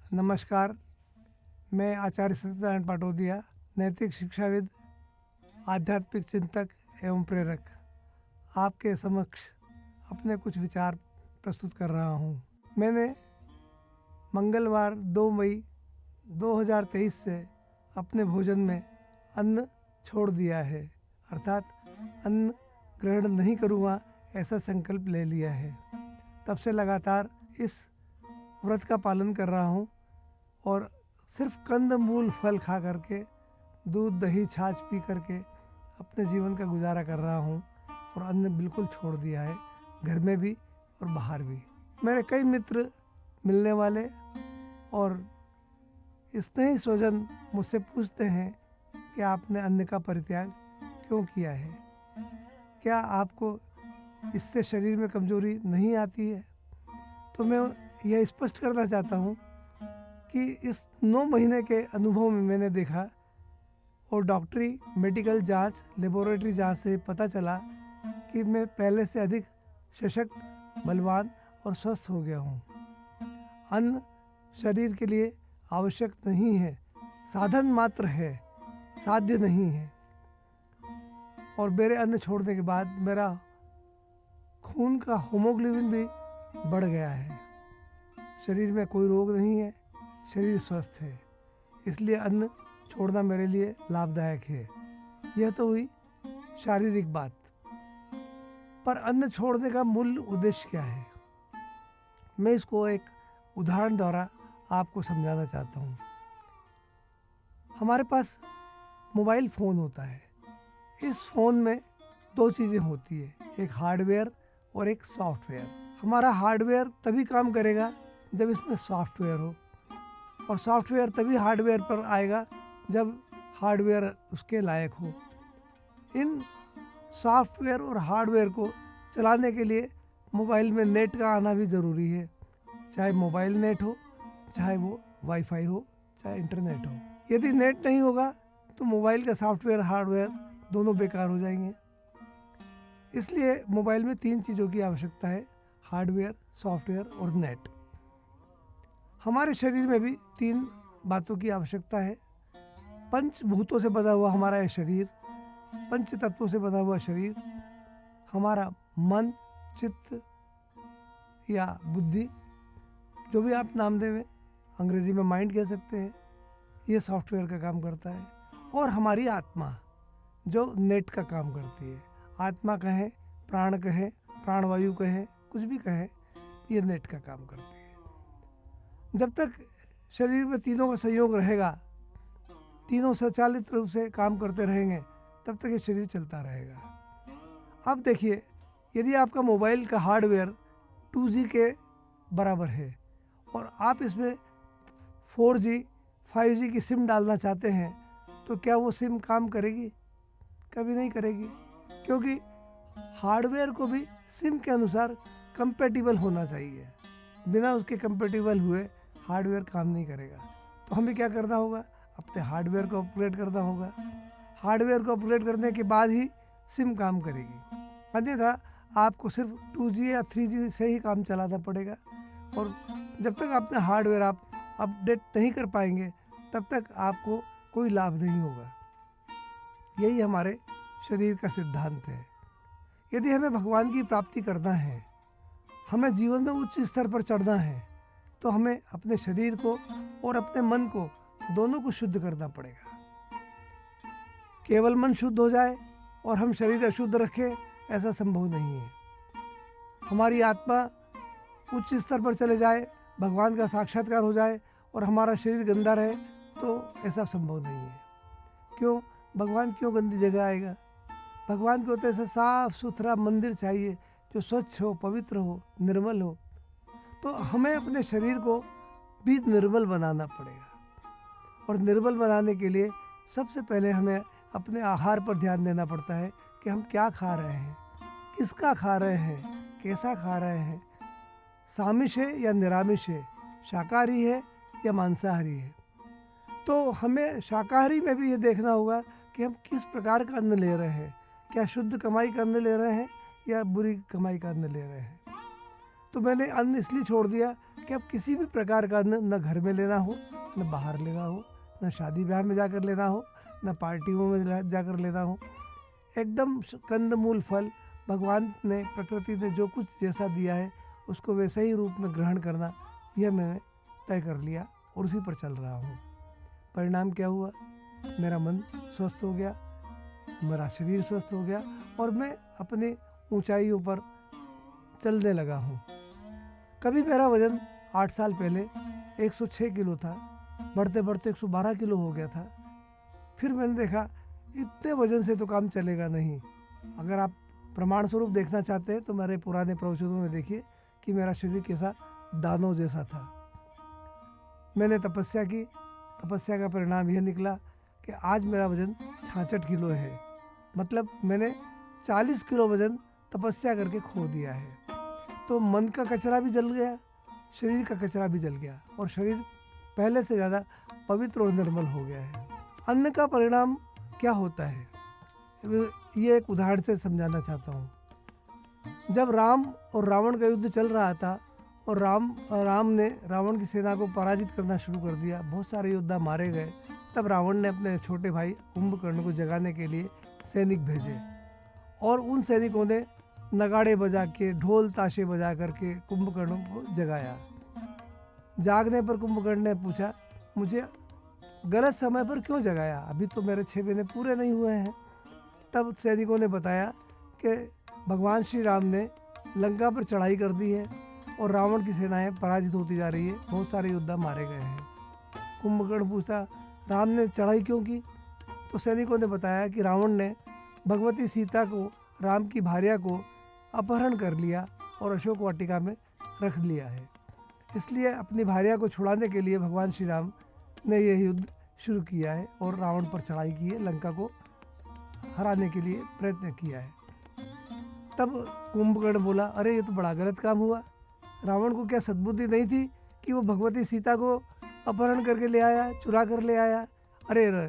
नमस्कार, मैं आचार्य सत्यनारायण पाटोदिया, नैतिक शिक्षाविद, आध्यात्मिक चिंतक एवं प्रेरक, आपके समक्ष अपने कुछ विचार प्रस्तुत कर रहा हूँ। मैंने मंगलवार 2 मई 2023 से अपने भोजन में अन्न छोड़ दिया है, अर्थात अन्न ग्रहण नहीं करूँगा ऐसा संकल्प ले लिया है। तब से लगातार इस व्रत का पालन कर रहा हूँ और सिर्फ कंद मूल फल खा करके, दूध दही छाछ पी करके अपने जीवन का गुजारा कर रहा हूँ और अन्न बिल्कुल छोड़ दिया है, घर में भी और बाहर भी। मेरे कई मित्र, मिलने वाले और स्नेही स्वजन मुझसे पूछते हैं कि आपने अन्न का परित्याग क्यों किया है? क्या आपको इससे शरीर में कमजोरी नहीं आती है? तो मैं यह स्पष्ट करना चाहता हूँ कि इस 9 महीने के अनुभव में मैंने देखा और डॉक्टरी मेडिकल जांच, लेबोरेटरी जांच से पता चला कि मैं पहले से अधिक सशक्त, बलवान और स्वस्थ हो गया हूँ। अन्न शरीर के लिए आवश्यक नहीं है, साधन मात्र है, साध्य नहीं है। और मेरे अन्न छोड़ने के बाद मेरा खून का हीमोग्लोबिन भी बढ़ गया है। शरीर में कोई रोग नहीं है, शरीर स्वस्थ है, इसलिए अन्न छोड़ना मेरे लिए लाभदायक है। यह तो हुई शारीरिक बात, पर अन्न छोड़ने का मूल उद्देश्य क्या है, मैं इसको एक उदाहरण द्वारा आपको समझाना चाहता हूँ। हमारे पास मोबाइल फ़ोन होता है। इस फ़ोन में 2 चीज़ें होती है, एक हार्डवेयर और एक सॉफ्टवेयर। हमारा हार्डवेयर तभी काम करेगा जब इसमें सॉफ्टवेयर हो, और सॉफ्टवेयर तभी हार्डवेयर पर आएगा जब हार्डवेयर उसके लायक हो। इन सॉफ्टवेयर और हार्डवेयर को चलाने के लिए मोबाइल में नेट का आना भी ज़रूरी है, चाहे मोबाइल नेट हो, चाहे वो वाईफाई हो, चाहे इंटरनेट हो। यदि नेट नहीं होगा तो मोबाइल का सॉफ्टवेयर, हार्डवेयर दोनों बेकार हो जाएंगे। इसलिए मोबाइल में 3 चीज़ों की आवश्यकता है, हार्डवेयर, सॉफ्टवेयर और नेट। हमारे शरीर में भी 3 बातों की आवश्यकता है। पंचभूतों से बना हुआ हमारा ये शरीर, पंच तत्वों से बना हुआ शरीर, हमारा मन, चित्त या बुद्धि, जो भी आप नाम देवें, अंग्रेजी में माइंड कह सकते हैं, ये सॉफ्टवेयर का काम करता है। और हमारी आत्मा जो नेट का काम करती है। आत्मा कहें, प्राण कहें, प्राणवायु कहें, कुछ भी कहें, ये नेट का काम करती है। जब तक शरीर में तीनों का संयोग रहेगा, तीनों स्वचालित रूप से काम करते रहेंगे, तब तक ये शरीर चलता रहेगा। अब देखिए, यदि आपका मोबाइल का हार्डवेयर 2G के बराबर है और आप इसमें 4G, 5G की सिम डालना चाहते हैं, तो क्या वो सिम काम करेगी? कभी नहीं करेगी, क्योंकि हार्डवेयर को भी सिम के अनुसार कंपैटिबल होना चाहिए। बिना उसके कंपैटिबल हुए हार्डवेयर काम नहीं करेगा। तो हमें क्या करना होगा? अपने हार्डवेयर को अपग्रेड करना होगा। हार्डवेयर को अपग्रेड करने के बाद ही सिम काम करेगी, अन्यथा आपको सिर्फ 2G या 3G से ही काम चलाना पड़ेगा। और जब तक अपने हार्डवेयर आप अपडेट नहीं कर पाएंगे, तब तक आपको कोई लाभ नहीं होगा। यही हमारे शरीर का सिद्धांत है। यदि हमें भगवान की प्राप्ति करना है, हमें जीवन में उच्च स्तर पर चढ़ना है, तो हमें अपने शरीर को और अपने मन को, दोनों को शुद्ध करना पड़ेगा। केवल मन शुद्ध हो जाए और हम शरीर अशुद्ध रखें, ऐसा संभव नहीं है। हमारी आत्मा उच्च स्तर पर चले जाए, भगवान का साक्षात्कार हो जाए और हमारा शरीर गंदा रहे, तो ऐसा संभव नहीं है। क्यों? भगवान क्यों गंदी जगह आएगा? भगवान को तो ऐसा साफ सुथरा मंदिर चाहिए जो स्वच्छ हो, पवित्र हो, निर्मल हो। तो हमें अपने शरीर को भी निर्मल बनाना पड़ेगा, और निर्मल बनाने के लिए सबसे पहले हमें अपने आहार पर ध्यान देना पड़ता है कि हम क्या खा रहे हैं, किसका खा रहे हैं, कैसा खा रहे हैं, सामिष है या निरामिष है, शाकाहारी है या मांसाहारी है। तो हमें शाकाहारी में भी ये देखना होगा कि हम किस प्रकार का अन्न ले रहे हैं, क्या शुद्ध कमाई का अन्न ले रहे हैं या बुरी कमाई का अन्न ले रहे हैं। तो मैंने अन्न इसलिए छोड़ दिया कि अब किसी भी प्रकार का अन्न न घर में लेना हो, न बाहर लेना हो, न शादी ब्याह में जाकर लेना हो, न पार्टियों में जाकर लेना हो। एकदम कंद मूल फल भगवान ने, प्रकृति ने जो कुछ जैसा दिया है उसको वैसे ही रूप में ग्रहण करना, यह मैंने तय कर लिया और उसी पर चल रहा हूँ। परिणाम क्या हुआ? मेरा मन स्वस्थ हो गया, मेरा शरीर स्वस्थ हो गया और मैं अपनी ऊंचाइयों पर चलने लगा हूँ। कभी मेरा वजन 8 साल पहले 106 किलो था, बढ़ते बढ़ते 112 किलो हो गया था। फिर मैंने देखा इतने वजन से तो काम चलेगा नहीं। अगर आप प्रमाण स्वरूप देखना चाहते हैं तो मेरे पुराने प्रवचनों में देखिए कि मेरा शरीर कैसा दानों जैसा था। मैंने तपस्या की, तपस्या का परिणाम यह निकला कि आज मेरा वजन 66 किलो है। मतलब मैंने 40 किलो वजन तपस्या करके खो दिया है। तो मन का कचरा भी जल गया, शरीर का कचरा भी जल गया और शरीर पहले से ज़्यादा पवित्र और निर्मल हो गया है। अन्न का परिणाम क्या होता है, ये एक उदाहरण से समझाना चाहता हूँ। जब राम और रावण का युद्ध चल रहा था और राम ने रावण की सेना को पराजित करना शुरू कर दिया, बहुत सारे योद्धा मारे गए, तब रावण ने अपने छोटे भाई कुंभकर्ण को जगाने के लिए सैनिक भेजे और उन सैनिकों ने नगाड़े बजा के, ढोल ताशे बजा करके कुंभकर्ण को जगाया। जागने पर कुंभकर्ण ने पूछा, मुझे गलत समय पर क्यों जगाया? अभी तो मेरे 6 महीने पूरे नहीं हुए हैं। तब सैनिकों ने बताया कि भगवान श्री राम ने लंका पर चढ़ाई कर दी है और रावण की सेनाएं पराजित होती जा रही है, बहुत सारे योद्धा मारे गए हैं। कुंभकर्ण पूछता, राम ने चढ़ाई क्यों की? तो सैनिकों ने बताया कि रावण ने भगवती सीता को, राम की भार्या को अपहरण कर लिया और अशोक वाटिका में रख लिया है। इसलिए अपनी भार्या को छुड़ाने के लिए भगवान श्री राम ने यह युद्ध शुरू किया है और रावण पर चढ़ाई की है, लंका को हराने के लिए प्रयत्न किया है। तब कुंभकर्ण बोला, अरे ये तो बड़ा गलत काम हुआ। रावण को क्या सद्बुद्धि नहीं थी कि वो भगवती सीता को अपहरण करके ले आया, चुरा कर ले आया? अरे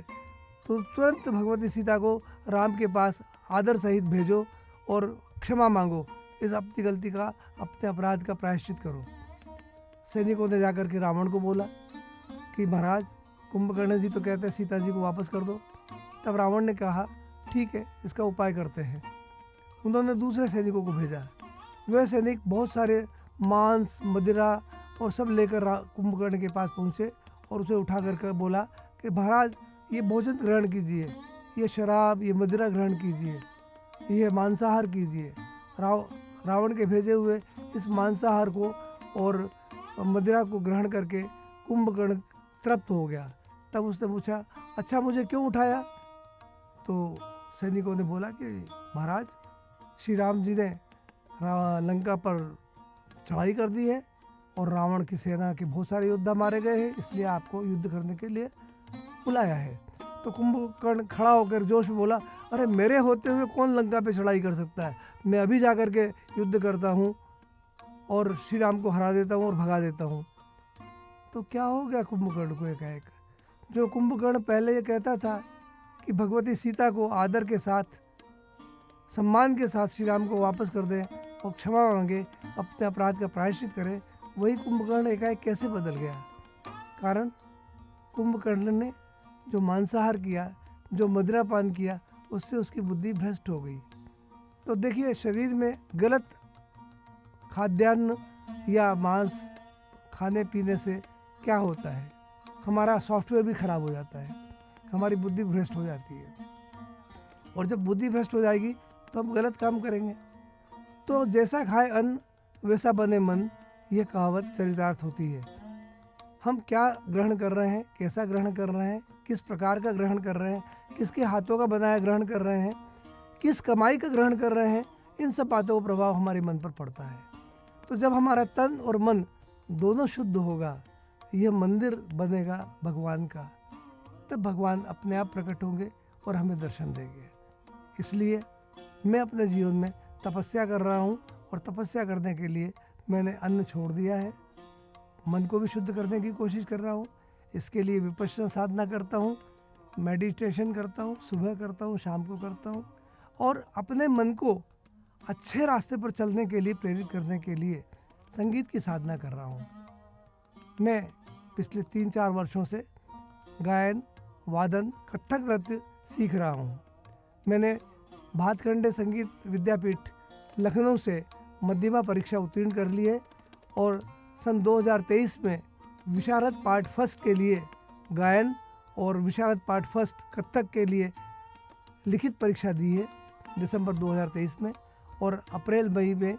तो तुरंत भगवती सीता को राम के पास आदर सहित भेजो और क्षमा मांगो, इस अपनी गलती का, अपने अपराध का प्रायश्चित करो। सैनिकों ने जाकर के रावण को बोला कि महाराज, कुंभकर्ण जी तो कहते हैं सीता जी को वापस कर दो। तब रावण ने कहा, ठीक है, इसका उपाय करते हैं। उन्होंने दूसरे सैनिकों को भेजा। वह सैनिक बहुत सारे मांस, मदिरा और सब लेकर कुंभकर्ण के पास पहुँचे और उसे उठा कर बोला कि महाराज, ये भोजन ग्रहण कीजिए, ये शराब, ये मदिरा ग्रहण कीजिए, ये मांसाहार कीजिए। रावण के भेजे हुए इस मांसाहार को और मदिरा को ग्रहण करके कुंभकर्ण तृप्त हो गया। तब उसने पूछा, अच्छा मुझे क्यों उठाया? तो सैनिकों ने बोला कि महाराज, श्री राम जी ने लंका पर चढ़ाई कर दी है और रावण की सेना के बहुत सारे योद्धा मारे गए हैं, इसलिए आपको युद्ध करने के लिए बुलाया है। तो कुंभकर्ण खड़ा होकर जोश में बोला, अरे मेरे होते हुए कौन लंका पे चढ़ाई कर सकता है? मैं अभी जा कर के युद्ध करता हूँ और श्री राम को हरा देता हूँ और भगा देता हूँ। तो क्या हो गया कुंभकर्ण को एकाएक? जो कुंभकर्ण पहले ये कहता था कि भगवती सीता को आदर के साथ, सम्मान के साथ श्री राम को वापस कर दें और क्षमा मांगे, अपने अपराध का प्रायश्चित करें, वही कुंभकर्ण एकाएक कैसे बदल गया? कारण कुंभकर्ण ने जो मांसाहार किया, जो मदिरापान किया, उससे उसकी बुद्धि भ्रष्ट हो गई। तो देखिए, शरीर में गलत खाद्यान्न या मांस खाने पीने से क्या होता है? हमारा सॉफ्टवेयर भी खराब हो जाता है, हमारी बुद्धि भ्रष्ट हो जाती है और जब बुद्धि भ्रष्ट हो जाएगी तो हम गलत काम करेंगे। तो जैसा खाए अन्न वैसा बने मन, यह कहावत चरितार्थ होती है। हम क्या ग्रहण कर रहे हैं, कैसा ग्रहण कर रहे हैं, किस प्रकार का ग्रहण कर रहे हैं, किसके हाथों का बनाया ग्रहण कर रहे हैं, किस कमाई का ग्रहण कर रहे हैं, इन सब बातों का प्रभाव हमारे मन पर पड़ता है। तो जब हमारा तन और मन दोनों शुद्ध होगा, यह मंदिर बनेगा भगवान का, तब भगवान अपने आप प्रकट होंगे और हमें दर्शन देंगे। इसलिए मैं अपने जीवन में तपस्या कर रहा हूँ और तपस्या करने के लिए मैंने अन्न छोड़ दिया है, मन को भी शुद्ध करने की कोशिश कर रहा हूँ। इसके लिए विपश्यना साधना करता हूँ, मेडिटेशन करता हूँ, सुबह करता हूँ, शाम को करता हूँ और अपने मन को अच्छे रास्ते पर चलने के लिए प्रेरित करने के लिए संगीत की साधना कर रहा हूँ। मैं पिछले 3-4 वर्षों से गायन, वादन, कथक नृत्य सीख रहा हूँ। मैंने भातखंडे संगीत विद्यापीठ लखनऊ से मध्यमा परीक्षा उत्तीर्ण कर ली है और सन 2023 में विशारद पार्ट फर्स्ट के लिए गायन और विशारद पार्ट फर्स्ट कथक के लिए लिखित परीक्षा दी है दिसंबर 2023 में, और अप्रैल मई में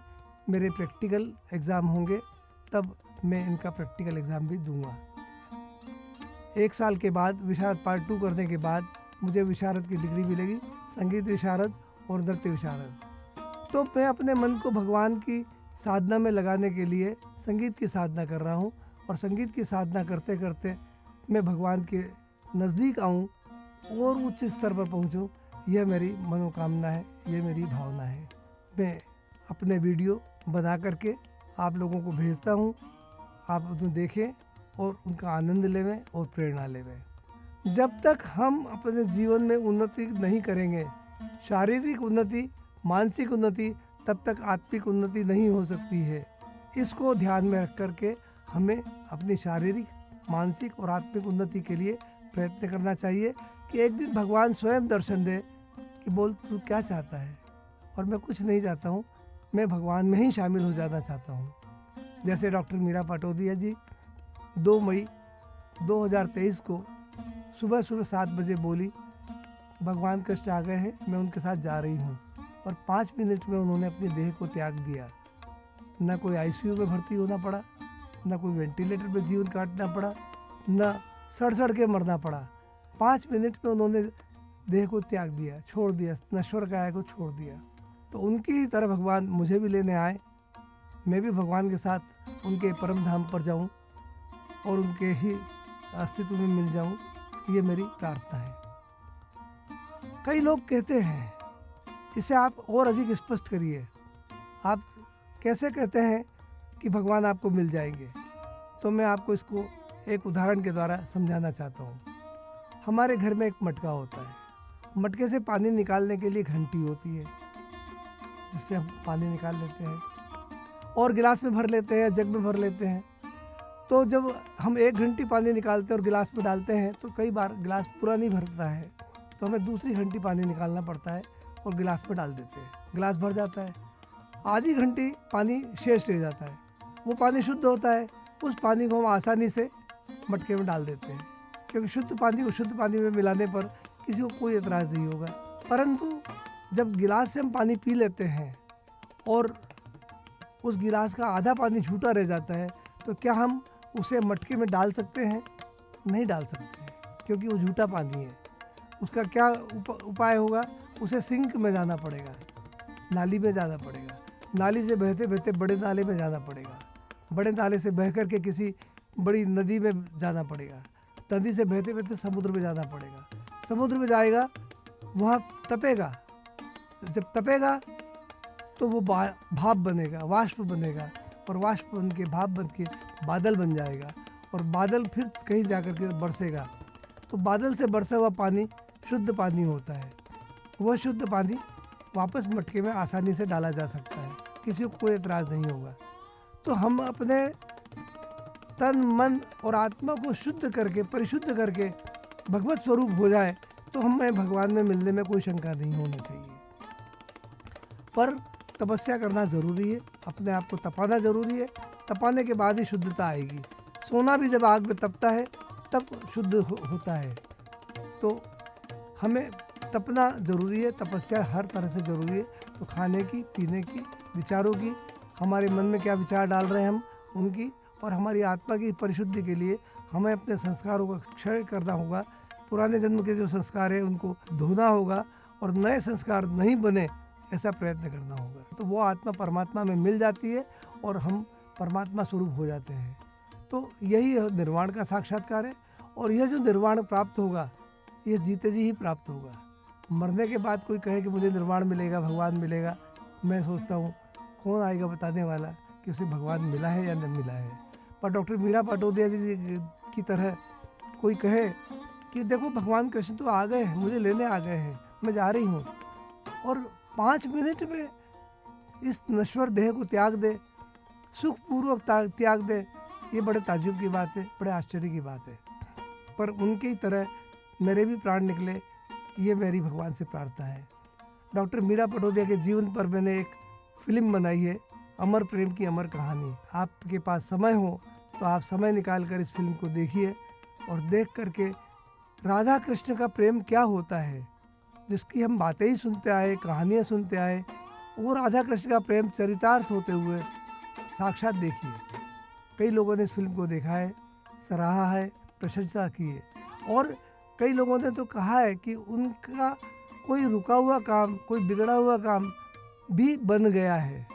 मेरे प्रैक्टिकल एग्ज़ाम होंगे, तब मैं इनका प्रैक्टिकल एग्ज़ाम भी दूंगा। 1 साल के बाद विशारद पार्ट 2 करने के बाद मुझे विशारद की डिग्री मिलेगी, संगीत विशारद और नृत्य विशारद। तो मैं अपने मन को भगवान की साधना में लगाने के लिए संगीत की साधना कर रहा हूँ, और संगीत की साधना करते करते मैं भगवान के नज़दीक आऊँ और उच्च स्तर पर पहुँचूँ, यह मेरी मनोकामना है, ये मेरी भावना है। मैं अपने वीडियो बना करके आप लोगों को भेजता हूँ, आप उन्हें देखें और उनका आनंद लेवें और प्रेरणा लेवें। जब तक हम अपने जीवन में उन्नति नहीं करेंगे, शारीरिक उन्नति, मानसिक उन्नति, तब तक आत्मिक उन्नति नहीं हो सकती है। इसको ध्यान में रख करके हमें अपनी शारीरिक, मानसिक और आत्मिक उन्नति के लिए प्रयत्न करना चाहिए कि एक दिन भगवान स्वयं दर्शन दे कि बोल तू क्या चाहता है। और मैं कुछ नहीं चाहता हूँ, मैं भगवान में ही शामिल हो जाना चाहता हूँ। जैसे डॉक्टर मीरा पाटोदिया जी 2 मई 2023 को सुबह 7 बजे बोली, भगवान कृष्ण आ गए हैं, मैं उनके साथ जा रही हूँ, और 5 मिनट में उन्होंने अपनी देह को त्याग दिया। न कोई आईसीयू में भर्ती होना पड़ा, न कोई वेंटिलेटर पे जीवन काटना पड़ा, न सड़ के मरना पड़ा। 5 मिनट में उन्होंने देह को त्याग दिया, छोड़ दिया, नश्वर काया को छोड़ दिया। तो उनकी ही तरह भगवान मुझे भी लेने आए, मैं भी भगवान के साथ उनके परम धाम पर जाऊं और उनके ही अस्तित्व में मिल जाऊं, ये मेरी प्रार्थना है। कई लोग कहते हैं, इसे आप और अधिक स्पष्ट करिए, आप कैसे कहते हैं कि भगवान आपको मिल जाएंगे? तो मैं आपको इसको एक उदाहरण के द्वारा समझाना चाहता हूँ। हमारे घर में एक मटका होता है, मटके से पानी निकालने के लिए घंटी होती है, जिससे हम पानी निकाल लेते हैं और गिलास में भर लेते हैं, जग में भर लेते हैं। तो जब हम 1 घंटी पानी निकालते हैं और गिलास में डालते हैं तो कई बार गिलास पूरा नहीं भरता है, तो हमें दूसरी घंटी पानी निकालना पड़ता है और गिलास में डाल देते हैं। गिलास भर जाता है, आधी घंटी पानी शेष रह जाता है, वो पानी शुद्ध होता है। उस पानी को हम आसानी से मटके में डाल देते हैं, क्योंकि शुद्ध पानी को शुद्ध पानी में मिलाने पर किसी को कोई एतराज़ नहीं होगा। परंतु जब गिलास से हम पानी पी लेते हैं और उस गिलास का आधा पानी झूठा रह जाता है, तो क्या हम उसे मटके में डाल सकते हैं? नहीं डाल सकते हैं, क्योंकि वो झूठा पानी है। उसका क्या उपाय होगा? उसे सिंक में जाना पड़ेगा, नाली में जाना पड़ेगा, नाली से बहते बहते बड़े नाले में जाना पड़ेगा, बड़े नाले से बह करके किसी बड़ी नदी में जाना पड़ेगा, नदी से बहते बहते समुद्र में जाना पड़ेगा, समुद्र में जाएगा, वहाँ तपेगा, जब तपेगा तो वो भाप बनेगा, वाष्प बनेगा, और वाष्प बन के भाप बन के बादल बन जाएगा, और बादल फिर कहीं जाकर के बरसेगा। तो बादल से बरसा हुआ पानी शुद्ध पानी होता है। वह शुद्ध पानी वापस मटके में आसानी से डाला जा सकता है, किसी को कोई एतराज़ नहीं होगा। तो हम अपने तन, मन और आत्मा को शुद्ध करके, परिशुद्ध करके भगवत स्वरूप हो जाए, तो हमें भगवान में मिलने में कोई शंका नहीं होनी चाहिए। पर तपस्या करना ज़रूरी है, अपने आप को तपाना ज़रूरी है, तपाने के बाद ही शुद्धता आएगी। सोना भी जब आग में तपता है तब शुद्ध होता है। तो हमें तपना ज़रूरी है, तपस्या हर तरह से ज़रूरी है। तो खाने की, पीने की, विचारों की, हमारे मन में क्या विचार डाल रहे हैं हम, उनकी, और हमारी आत्मा की परिशुद्धि के लिए हमें अपने संस्कारों का क्षय करना होगा। पुराने जन्म के जो संस्कार हैं उनको धोना होगा और नए संस्कार नहीं बने, ऐसा प्रयत्न करना होगा। तो वो आत्मा परमात्मा में मिल जाती है और हम परमात्मा स्वरूप हो जाते हैं। तो यही निर्वाण का साक्षात्कार है, और यह जो निर्वाण प्राप्त होगा, ये जीते जी ही प्राप्त होगा। मरने के बाद कोई कहे कि मुझे निर्वाण मिलेगा, भगवान मिलेगा, मैं सोचता हूँ कौन आएगा बताने वाला कि उसे भगवान मिला है या नहीं मिला है। पर डॉक्टर मीरा पाटोदिया जी की तरह कोई कहे कि देखो भगवान कृष्ण तो आ गए हैं, मुझे लेने आ गए हैं, मैं जा रही हूँ, और 5 मिनट में इस नश्वर देह को त्याग दे, सुखपूर्वक त्याग दे, ये बड़े ताज्जुब की बात है, बड़े आश्चर्य की बात है। पर उनकी तरह मेरे भी प्राण निकले, ये मेरी भगवान से प्रार्थना है। डॉक्टर मीरा पटोदिया के जीवन पर मैंने एक फिल्म बनाई है, अमर प्रेम की अमर कहानी। आपके पास समय हो तो आप समय निकाल कर इस फिल्म को देखिए और देख करके राधा कृष्ण का प्रेम क्या होता है, जिसकी हम बातें ही सुनते आए, कहानियाँ सुनते आए, वो राधा कृष्ण का प्रेम चरितार्थ होते हुए साक्षात देखिए। कई लोगों ने इस फिल्म को देखा है, सराहा है, प्रशंसा की है, और कई लोगों ने तो कहा है कि उनका कोई रुका हुआ काम, कोई बिगड़ा हुआ काम भी बन गया है।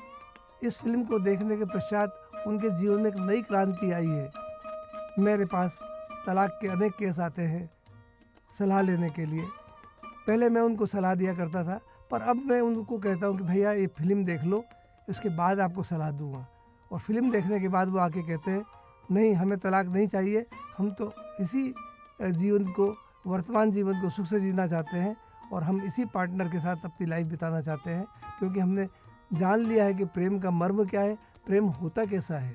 इस फिल्म को देखने के पश्चात उनके जीवन में एक नई क्रांति आई है। मेरे पास तलाक के अनेक केस आते हैं सलाह लेने के लिए। पहले मैं उनको सलाह दिया करता था, पर अब मैं उनको कहता हूँ कि भैया ये फिल्म देख लो, उसके बाद आपको सलाह दूंगा। और फिल्म देखने के बाद वो आके कहते हैं नहीं, हमें तलाक नहीं चाहिए, हम तो इसी जीवन को, वर्तमान जीवन को सुख से जीना चाहते हैं और हम इसी पार्टनर के साथ अपनी लाइफ बिताना चाहते हैं, क्योंकि हमने जान लिया है कि प्रेम का मर्म क्या है, प्रेम होता कैसा है।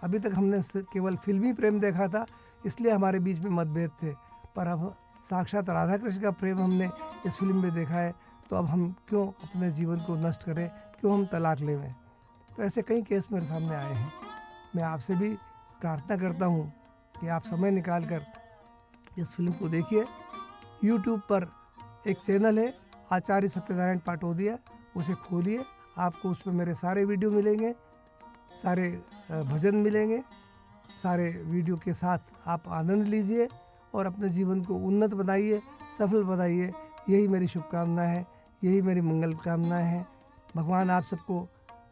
अभी तक हमने केवल फिल्मी प्रेम देखा था, इसलिए हमारे बीच में मतभेद थे, पर अब साक्षात राधा कृष्ण का प्रेम हमने इस फिल्म में देखा है, तो अब हम क्यों अपने जीवन को नष्ट करें, क्यों हम तलाक लेवें। तो ऐसे कई केस मेरे सामने आए हैं। मैं आपसे भी प्रार्थना करता हूँ कि आप समय निकाल कर इस फिल्म को देखिए। यूट्यूब पर एक चैनल है आचार्य सत्यनारायण पाटोदिया, उसे खोलिए, आपको उस पर मेरे सारे वीडियो मिलेंगे, सारे भजन मिलेंगे, सारे वीडियो के साथ आप आनंद लीजिए और अपने जीवन को उन्नत बनाइए, सफल बनाइए। यही मेरी शुभकामनाएं है, यही मेरी मंगल कामनाएं हैं। भगवान आप सबको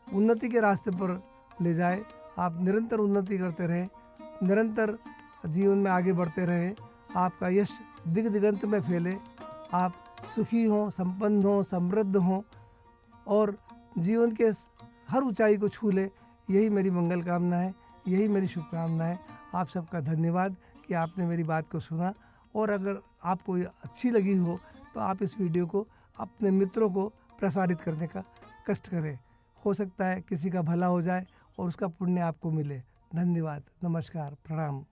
उन्नति के रास्ते पर ले जाए, आप निरंतर उन्नति करते रहें, निरंतर जीवन में आगे बढ़ते रहें, आपका यश दिग दिगंत में फैले, आप सुखी हों, संपन्न हों, समृद्ध हों और जीवन के हर ऊंचाई को छू ले। यही मेरी मंगल कामना है, यही मेरी शुभकामना है। आप सबका धन्यवाद कि आपने मेरी बात को सुना, और अगर आपको ये अच्छी लगी हो तो आप इस वीडियो को अपने मित्रों को प्रसारित करने का कष्ट करें। हो सकता है किसी का भला हो जाए और उसका पुण्य आपको मिले। धन्यवाद, नमस्कार, प्रणाम।